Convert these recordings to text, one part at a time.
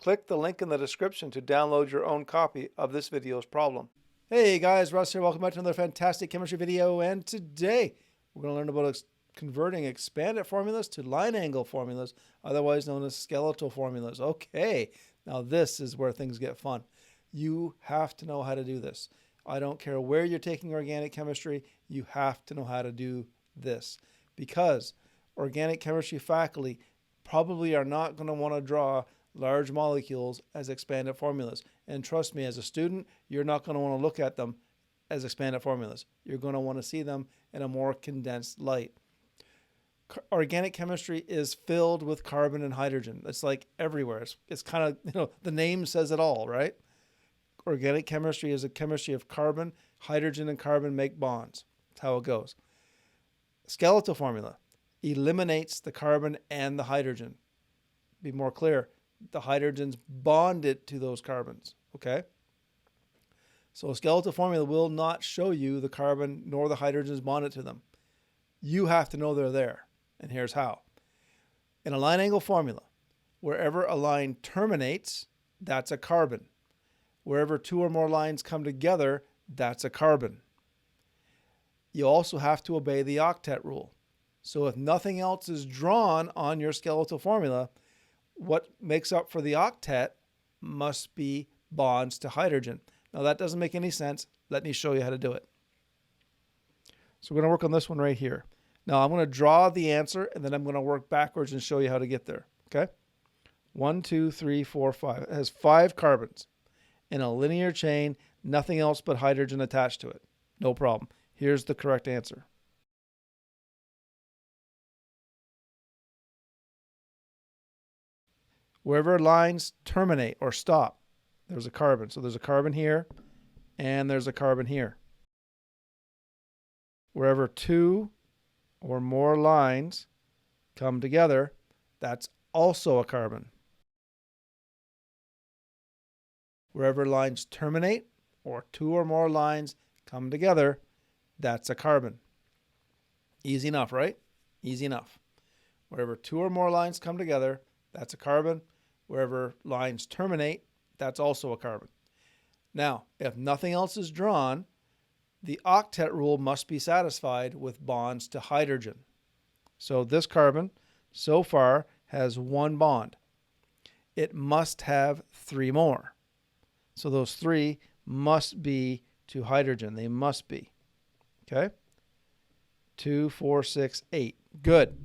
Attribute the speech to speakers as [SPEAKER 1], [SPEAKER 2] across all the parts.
[SPEAKER 1] Click the link in the description to download your own copy of this video's problem. Hey guys, Russ here. Welcome back to another fantastic chemistry video. And today we're going to learn about converting expanded formulas to line angle formulas, otherwise known as skeletal formulas. Okay, now this is where things get fun. You have to know how to do this. I don't care where you're taking organic chemistry, you have to know how to do this, because organic chemistry faculty probably are not going to want to draw large molecules as expanded formulas. And trust me, as a student, you're not going to want to look at them as expanded formulas. You're going to want to see them in a more condensed light. Organic chemistry is filled with carbon and hydrogen. It's like everywhere. It's kind of, the name says it all, right? Organic chemistry is a chemistry of carbon. Hydrogen and carbon make bonds. That's how it goes. Skeletal formula eliminates the carbon and the hydrogen. Be more clear, the hydrogens bonded to those carbons, okay? So a skeletal formula will not show you the carbon nor the hydrogens bonded to them. You have to know they're there, and here's how. In a line angle formula, wherever a line terminates, that's a carbon. Wherever two or more lines come together, that's a carbon. You also have to obey the octet rule. So if nothing else is drawn on your skeletal formula, what makes up for the octet must be bonds to hydrogen. Now that doesn't make any sense. Let me show you how to do it. So we're going to work on this one right here. Now I'm going to draw the answer, and then I'm going to work backwards and show you how to get there. Okay? 1, 2, 3, 4, 5. It has 5 carbons in a linear chain, nothing else but hydrogen attached to it. No problem. Here's the correct answer. Wherever lines terminate or stop, there's a carbon. So there's a carbon here, and there's a carbon here. Wherever two or more lines come together, that's also a carbon. Wherever lines terminate or two or more lines come together, that's a carbon. Easy enough, right? Easy enough. Wherever two or more lines come together, that's a carbon. Wherever lines terminate, that's also a carbon. Now, if nothing else is drawn, the octet rule must be satisfied with bonds to hydrogen. So this carbon so far has 1 bond. It must have 3 more. So those 3 must be to hydrogen. They must be. Okay? 2, 4, 6, 8. Good.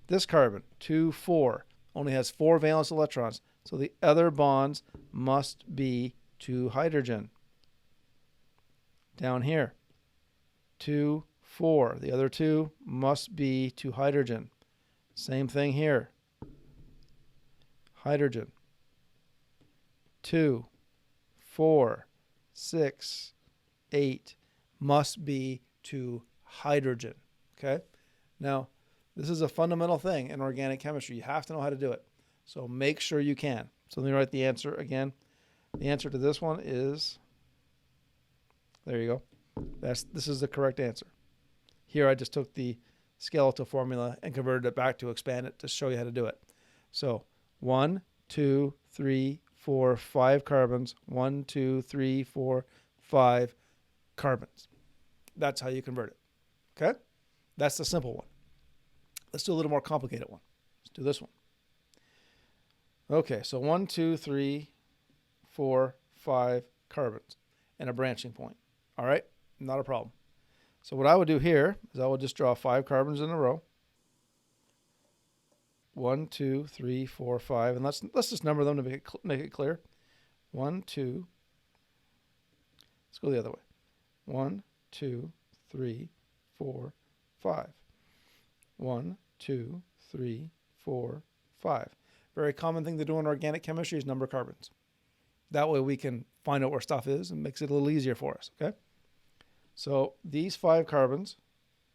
[SPEAKER 1] This carbon, 2, 4, only has 4 valence electrons. So the other bonds must be to hydrogen. Down here, 2, 4. The other 2 must be to hydrogen. Same thing here. Hydrogen. 2, 4, 6, 8 must be to hydrogen. Okay? Now, this is a fundamental thing in organic chemistry. You have to know how to do it. So make sure you can. So let me write the answer again. The answer to this one is, there you go. This is the correct answer. Here I just took the skeletal formula and converted it back to expand it to show you how to do it. So 1, 2, 3, 4, 5 carbons. 1, 2, 3, 4, 5 carbons. That's how you convert it. Okay? That's the simple one. Let's do a little more complicated one. Let's do this one. Okay, so 1, 2, 3, 4, 5 carbons and a branching point. All right, not a problem. So what I would do here is I would just draw 5 carbons in a row. 1, 2, 3, 4, 5, and let's just number them to make it clear. 1, 2. Let's go the other way. 1, 2, 3, 4, 5. 1, 2, 3, 4, 5. Very common thing to do in organic chemistry is number carbons. That way we can find out where stuff is and makes it a little easier for us, okay? So these 5 carbons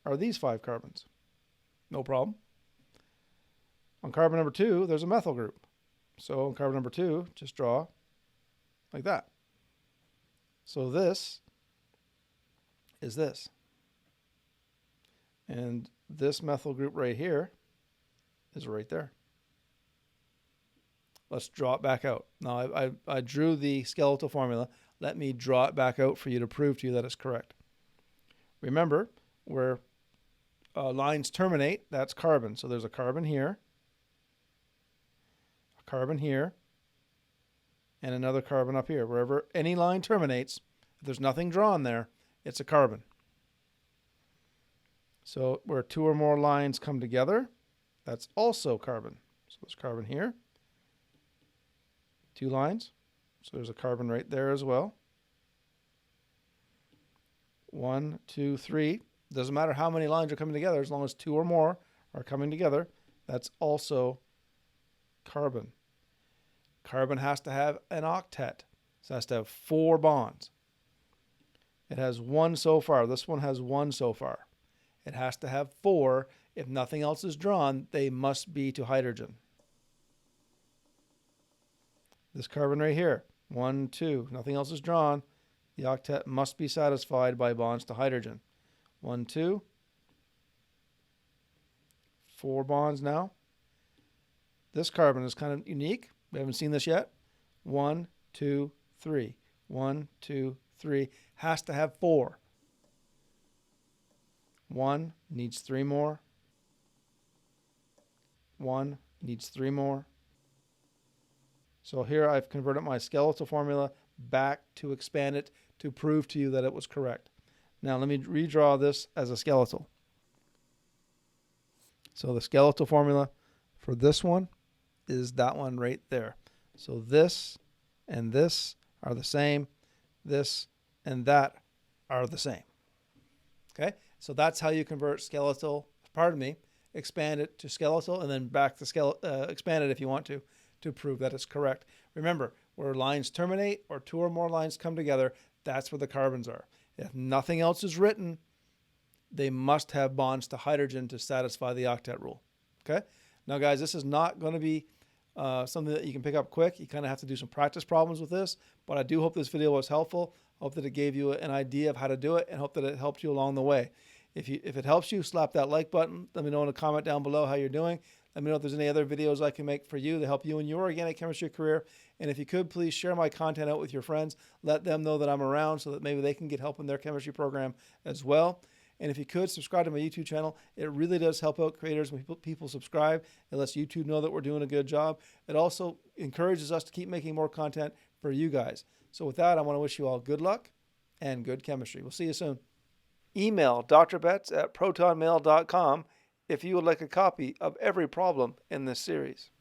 [SPEAKER 1] are these 5 carbons. No problem. On carbon number 2, there's a methyl group. So on carbon number 2, just draw like that. So this is this. And this methyl group right here is right there. Let's draw it back out. Now, I drew the skeletal formula. Let me draw it back out for you to prove to you that it's correct. Remember, where lines terminate, that's carbon. So there's a carbon here, and another carbon up here. Wherever any line terminates, if there's nothing drawn there, it's a carbon. So where two or more lines come together, that's also carbon. So there's carbon here, 2 lines. So there's a carbon right there as well. 1, 2, 3. Doesn't matter how many lines are coming together, as long as 2 or more are coming together, that's also carbon. Carbon has to have an octet. So it has to have 4 bonds. It has 1 so far. This one has 1 so far. It has to have 4. If nothing else is drawn, they must be to hydrogen. This carbon right here, 1, 2, nothing else is drawn. The octet must be satisfied by bonds to hydrogen. 1, 2, 4 bonds now. This carbon is kind of unique. We haven't seen this yet. 1, 2, 3. 1, 2, 3. Has to have 4. 1 needs 3 more. 1 needs 3 more. So here I've converted my skeletal formula back to expand it to prove to you that it was correct. Now let me redraw this as a skeletal. So the skeletal formula for this one is that one right there. So this and this are the same. This and that are the same. Okay, so that's how you convert expand it to skeletal and then back to expand it if you want to prove that it's correct. Remember, where lines terminate or 2 or more lines come together, that's where the carbons are. If nothing else is written, they must have bonds to hydrogen to satisfy the octet rule. Okay? Now, guys, this is not going to be something that you can pick up quick. You kind of have to do some practice problems with this, but I do hope this video was helpful. Hope that it gave you an idea of how to do it and hope that it helped you along the way. If it helps you, slap that like button. Let me know in a comment down below how you're doing. Let me know if there's any other videos I can make for you to help you in your organic chemistry career. And if you could, please share my content out with your friends. Let them know that I'm around so that maybe they can get help in their chemistry program as well. And if you could, subscribe to my YouTube channel. It really does help out creators when people subscribe. It lets YouTube know that we're doing a good job. It also encourages us to keep making more content for you guys. So with that, I want to wish you all good luck and good chemistry. We'll see you soon. Email drbetts@protonmail.com if you would like a copy of every problem in this series.